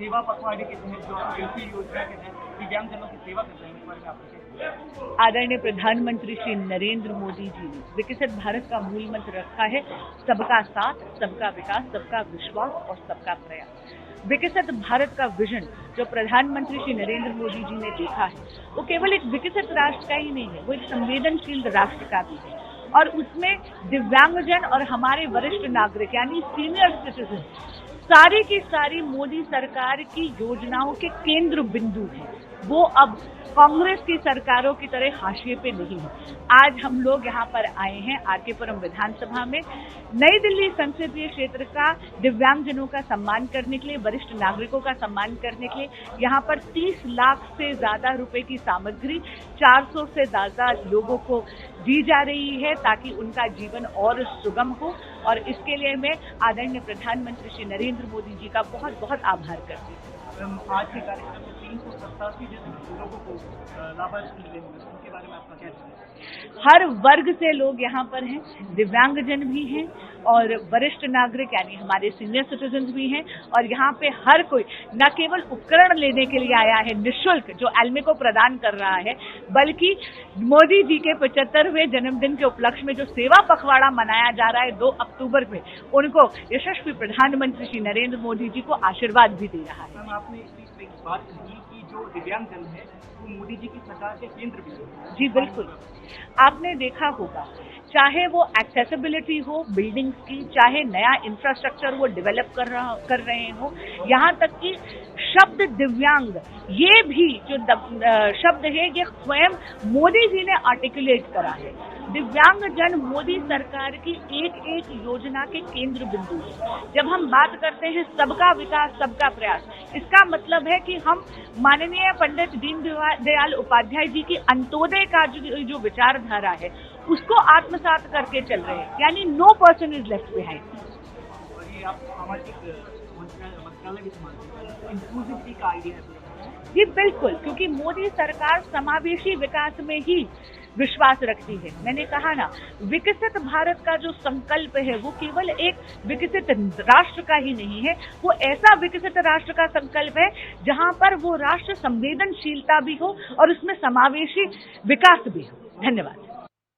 सेवा पखवाड़े के तहत जो एलपी योजना के तहत दिव्यांगजनों की सेवा कर रहे हैं, इस बारे में आप बताइए। आदरणीय प्रधानमंत्री श्री नरेंद्र मोदी जी ने विकसित भारत का मूल मंत्र रखा है, सबका साथ, सबका विकास, सबका विश्वास और सबका प्रयास। विकसित भारत का विजन जो प्रधानमंत्री श्री नरेंद्र मोदी जी ने देखा है, वो केवल एक विकसित राष्ट्र का ही नहीं है, वो एक संवेदनशील राष्ट्र का भी है। और उसमें दिव्यांगजन और हमारे वरिष्ठ नागरिक यानी सीनियर सिटीजन सारी की सारी मोदी सरकार की योजनाओं के केंद्र बिंदु हैं। वो अब कांग्रेस की सरकारों की तरह हाशिए पे नहीं है। आज हम लोग यहाँ पर आए हैं आरके पुरम विधानसभा में नई दिल्ली संसदीय क्षेत्र का दिव्यांगजनों का सम्मान करने के लिए, वरिष्ठ नागरिकों का सम्मान करने के लिए यहाँ पर 30 लाख से ज्यादा रुपए की सामग्री 400 से ज्यादा लोगों को दी जा रही है ताकि उनका जीवन और सुगम हो। और इसके लिए मैं आदरणीय प्रधानमंत्री श्री नरेंद्र मोदी जी का बहुत बहुत आभार करती हूँ। आज के कार्यक्रम में 387 लोगों को लाभार्थी मिले होंगे, उनके बारे में आपका क्या कहना है? हर वर्ग से लोग यहाँ पर हैं, दिव्यांगजन भी हैं और वरिष्ठ नागरिक यानी हमारे सीनियर सिटीजन भी हैं। और यहाँ पे हर कोई न केवल उपकरण लेने के लिए आया है निःशुल्क जो एल्मी को प्रदान कर रहा है, बल्कि मोदी जी के 75वें जन्मदिन के उपलक्ष्य में जो सेवा पखवाड़ा मनाया जा रहा है 2 अक्टूबर में, उनको यशस्वी प्रधानमंत्री श्री नरेंद्र मोदी जी को आशीर्वाद भी दे रहा है। आपने इस बीच में एक बात कही कि जो दिव्यांगजन है वो मोदी जी की सरकार के केंद्र बिंदु है। जी बिल्कुल, आपने देखा होगा चाहे वो एक्सेसिबिलिटी हो बिल्डिंग्स की, चाहे नया इंफ्रास्ट्रक्चर वो डेवलप कर रहे हो, यहाँ तक कि शब्द दिव्यांग ये भी जो शब्द है ये स्वयं मोदी जी ने आर्टिकुलेट करा है। दिव्यांगजन मोदी सरकार की एक एक योजना के केंद्र बिंदु है। जब हम बात करते हैं सबका विकास सबका प्रयास, इसका मतलब है कि हम माननीय पंडित दीनदयाल उपाध्याय जी की अंत्योदय का जो विचारधारा है उसको आत्मसात करके चल रहे हैं, यानी no person is left behind. और ये आप सामाजिक मंत्रालय भी संभालते हैं, इंक्लूसिविटी का आइडिया है। जी बिल्कुल, क्योंकि मोदी सरकार समावेशी विकास में ही विश्वास रखती है। मैंने कहा ना, विकसित भारत का जो संकल्प है वो केवल एक विकसित राष्ट्र का ही नहीं है, वो ऐसा विकसित राष्ट्र का संकल्प है जहां पर वो राष्ट्र संवेदनशीलता भी हो और उसमें समावेशी विकास भी हो। धन्यवाद।